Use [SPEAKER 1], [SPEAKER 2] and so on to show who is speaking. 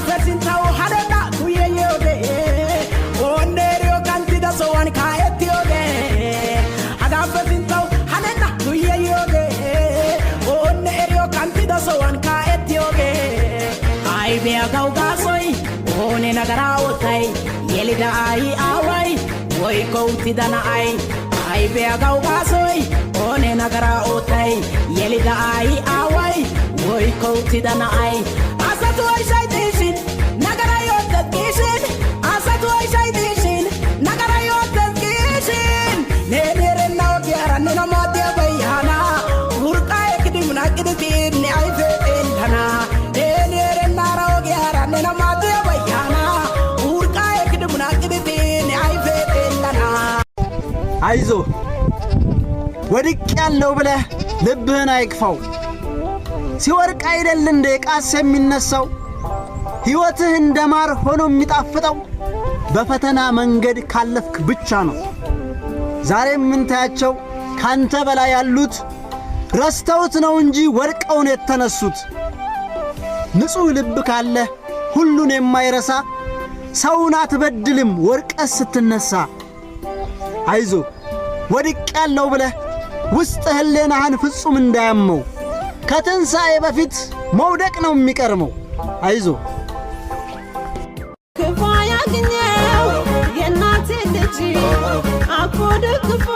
[SPEAKER 1] Agafesintaw hadena tuyeyode Onerio kantida soan kaetiode Agafesintaw hadena tuyeyode Onerio kantida soan kaetiode Ai bea gaugasoi one nagaraotai yelida ai awai Woi koutidana ai bea gaugasoi one nagaraotai yelida ai awai Woi koutidana ai Asatu ai shaitishin nagarayot gishin Asatu ai shaitishin nagarayot gishin Nenere nao gyara nena madya bayana Urka ekdim nakidin ne ai fetendana Nenere nao gyara nena madya bayana Urka ekdim nakidin ne ai fetendana
[SPEAKER 2] አይዞ ወድቅ ያለው ብለ ልብህን አይክፋው ሲወርቅ አይደል እንደ ቃስ የሚነሳው ሕይወትህ እንደማር ሆኖ የሚጣፍጠው በፈተና መንገድ ካለፍክ ብቻ ነው ዛሬም ምን ታያቸው ካንተ በላይ ያሉት ረስተውት ነው እንጂ ወርቀው ነው የተነሱት ንጹህ ልብ ካለ ሁሉን የማይረሳ ሰውን አትበድልም ወርቀስ ስትነሳ አይዞ ወድቅ ያለው ብለ ውስጥ ህሊናህን ፍጹም እንዳያመው ከትንሣኤ በፊት መውደቅ ነው የሚቀርመው አይዞ
[SPEAKER 3] ክፉ ያገኘው የእናቴ ልጅ አኮ ደግፎ